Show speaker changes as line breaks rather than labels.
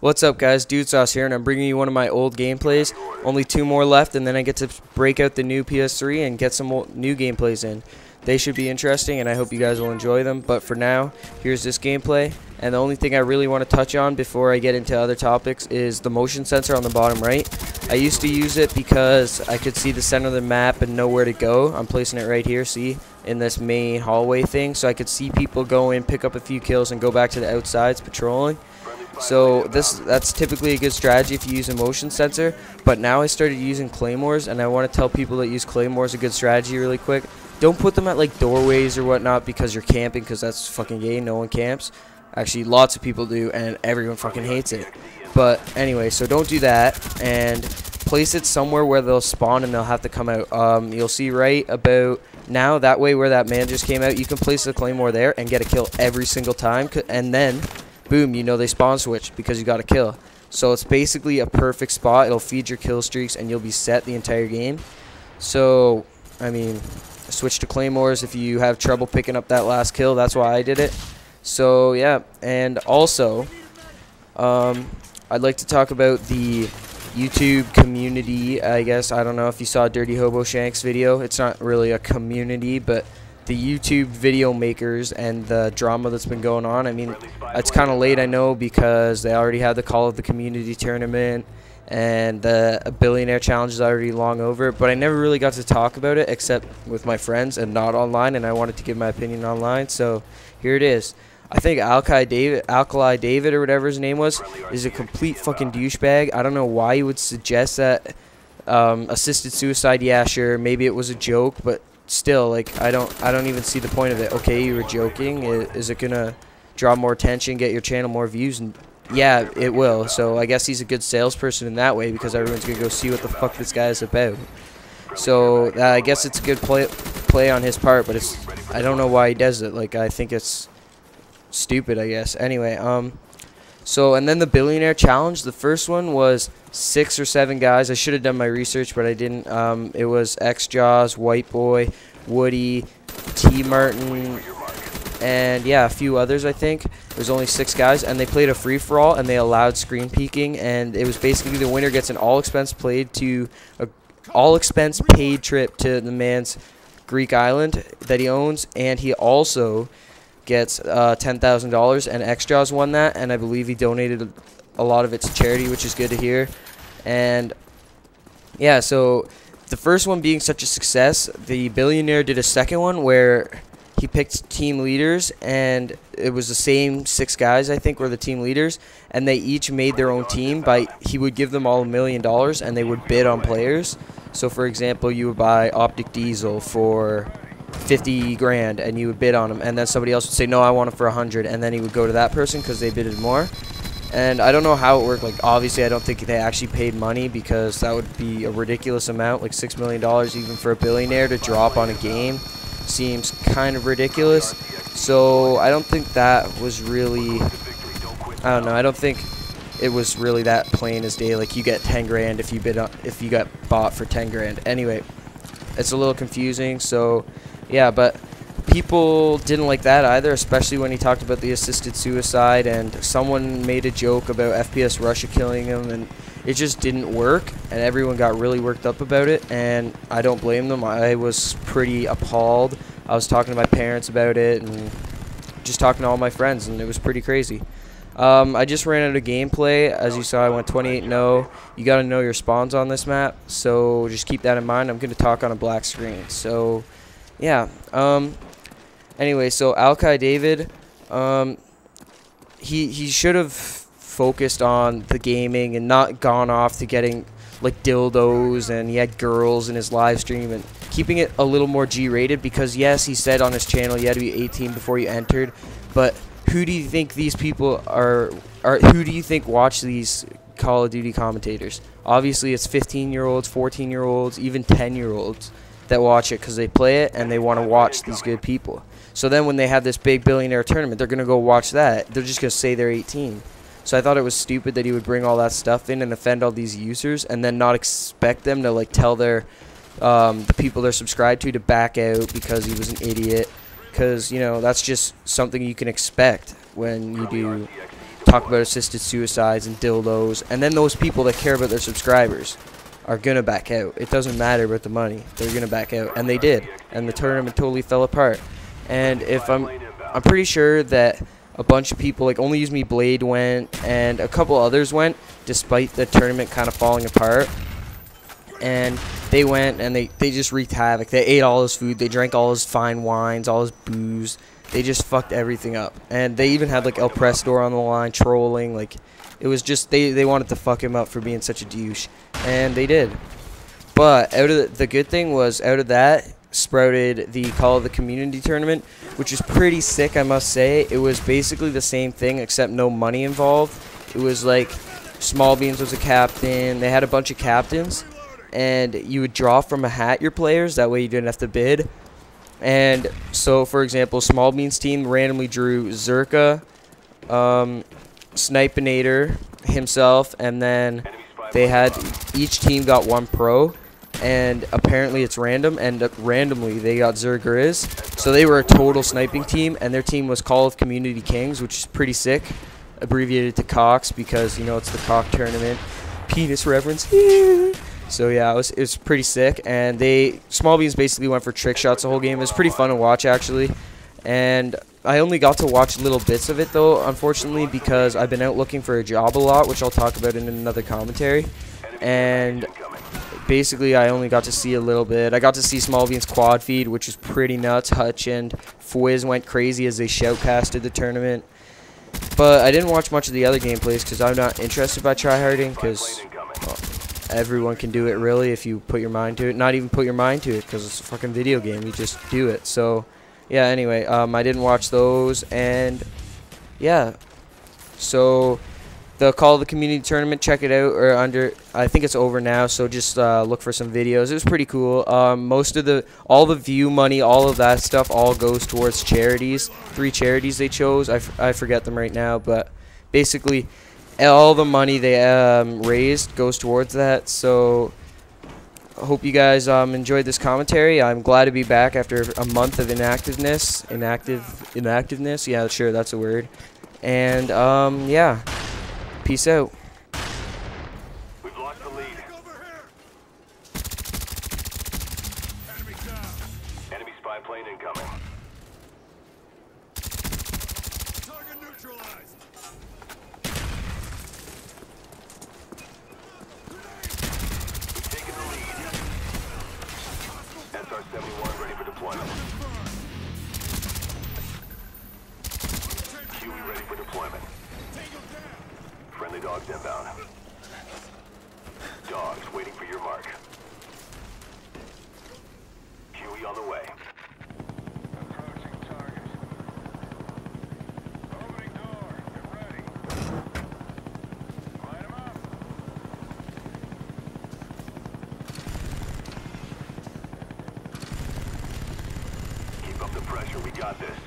What's up, guys? Dude Sauce here, and I'm bringing you one of my old gameplays. Only 2 more left, and then I get to break out the new PS3 and get some new gameplays in. They should be interesting, and I hope you guys will enjoy them. But for now, here's this gameplay. And the only thing I really want to touch on before I get into other topics is the motion sensor on the bottom right. I used to use it because I could see the center of the map and know where to go. I'm placing it right here, see, in this main hallway thing. So I could see people go in, pick up a few kills, and go back to the outsides patrolling. So that's typically a good strategy if you use a motion sensor, but now I started using claymores, and I want to tell people that use claymores a good strategy really quick. Don't put them at like doorways or whatnot because you're camping, because that's fucking gay. No one camps. Actually, lots of people do, and everyone fucking hates it. But anyway, so don't do that, and place it somewhere where they'll spawn and they'll have to come out. You'll see right about now, that way where that man just came out, you can place the claymore there and get a kill every single time, and then boom, you know they spawn switch because you got a kill. So it's basically a perfect spot. It'll feed your kill streaks and you'll be set the entire game. So, I mean, switch to claymores if you have trouble picking up that last kill. That's why I did it. So, yeah. And also, I'd like to talk about the YouTube community, I guess. I don't know if you saw Dirty Hobo Shank's video. It's not really a community, but the YouTube video makers and the drama that's been going on. I mean, it's kind of late, I know, because they already had the Call of the Community tournament and the Billionaire challenge is already long over, but I never really got to talk about it except with my friends and not online, and I wanted to give my opinion online, so here it is. I think Alkali David or whatever his name was is a complete fucking douchebag. I don't know why he would suggest that. Assisted suicide, yeah, sure, maybe it was a joke, but still, like, I don't even see the point of it. Okay, you were joking. Is it gonna draw more attention, get your channel more views? And yeah, it will. So I guess he's a good salesperson in that way, because everyone's gonna go see what the fuck this guy is about. So I guess it's a good play on his part, but I don't know why he does it. Like, I think it's stupid, I guess. Anyway, so, and then the Billionaire challenge, the first one was 6 or 7 guys. I should have done my research, but I didn't. It was X-Jaws, White Boy, Woody, T. Martin, and yeah, a few others, I think. There's only 6 guys, and they played a free-for-all, and they allowed screen peeking, and it was basically the winner gets an all-expense paid trip to the man's Greek island that he owns, and he also gets $10,000, and X-Jaws won that, and I believe he donated a lot of it to charity, which is good to hear. And yeah, so the first one being such a success, the Billionaire did a second one where he picked team leaders, and it was the same 6 guys, I think, were the team leaders, and they each made their own team. He would give them all $1 million, and they would bid on players. So for example, you would buy Optic Diesel for 50 grand, and you would bid on him, and then somebody else would say, no, I want him for 100, and then he would go to that person because they bidded more. And I don't know how it worked. Like, obviously I don't think they actually paid money, because that would be a ridiculous amount. Like $6 million even for a Billionaire to drop on a game seems kind of ridiculous. So I don't think that was really, I don't know, I don't think it was really that plain as day. Like, you get 10 grand if you got bought for 10 grand. Anyway, it's a little confusing. So yeah, but people didn't like that either, especially when he talked about the assisted suicide, and someone made a joke about FPS Russia killing him, and it just didn't work, and everyone got really worked up about it, and I don't blame them. I was pretty appalled. I was talking to my parents about it and just talking to all my friends, and it was pretty crazy. I just ran out of gameplay. As you saw, I went 28-0. You got to know your spawns on this map, so just keep that in mind. I'm going to talk on a black screen. So yeah, anyway, so Alkali David, he should have focused on the gaming and not gone off to getting like dildos, and he had girls in his live stream, and keeping it a little more G-rated, because yes, he said on his channel you had to be 18 before you entered, but who do you think these people are who do you think watch these Call of Duty commentators? Obviously it's 15-year-olds, 14-year-olds, even 10-year-olds that watch it because they play it and they want to watch these good people. So then when they have this big Billionaire tournament, they're going to go watch that. They're just going to say they're 18. So I thought it was stupid that he would bring all that stuff in and offend all these users, and then not expect them to like tell their the people they're subscribed to back out because he was an idiot. Because, you know, that's just something you can expect when you do talk about assisted suicides and dildos, and then those people that care about their subscribers are gonna back out. It doesn't matter about the money. They're gonna back out, and they did. And the tournament totally fell apart. And if I'm pretty sure that a bunch of people, like Only Use Me Blade went, and a couple others went, despite the tournament kind of falling apart. And they went and they just wreaked havoc. They ate all his food. They drank all his fine wines, all his booze. They just fucked everything up. And they even had like El Prestador on the line trolling. Like, it was just, they wanted to fuck him up for being such a douche. And they did. But out of the good thing was, out of that sprouted the Call of the Community tournament, which is pretty sick, I must say. It was basically the same thing except no money involved. It was like Small Beans was a captain. They had a bunch of captains, and you would draw from a hat your players. That way you didn't have to bid. And so, for example, Small Beans team randomly drew Zerka, Snipinator himself, and then they had, each team got one pro, and apparently it's random, and randomly they got Zergriz. So they were a total sniping team, and their team was Call of Community Kings, which is pretty sick, abbreviated to COCS because, you know, it's the cock tournament. Penis reference. So yeah, it was pretty sick, and Small Beans basically went for trick shots the whole game. It was pretty fun to watch, actually, and I only got to watch little bits of it, though, unfortunately, because I've been out looking for a job a lot, which I'll talk about in another commentary, and basically I only got to see a little bit. I got to see Small Beans quad feed, which was pretty nuts. Hutch and Fwiz went crazy as they shoutcasted the tournament, but I didn't watch much of the other gameplays because I'm not interested by tryharding, because everyone can do it, really, if you put your mind to it. Not even put your mind to it, because it's a fucking video game. You just do it. So yeah, anyway, I didn't watch those, and yeah, so the Call of the Community tournament, check it out, or I think it's over now, so just look for some videos. It was pretty cool. Most of all the view money, all of that stuff, all goes towards charities. 3 charities they chose. I forget them right now, but basically all the money they raised goes towards that. So I hope you guys enjoyed this commentary. I'm glad to be back after a month of inactiveness. Inactiveness? Yeah, sure, that's a word. And yeah, peace out.
We've lost the lead. Enemy spy plane incoming. Target neutralized. We've taken the lead. SR-71 ready for deployment. QE ready for deployment. Friendly dogs inbound. Dogs waiting for your mark. QE on the way. Approaching target. Opening door. Get ready. Light 'em up. Keep up the pressure. We got this.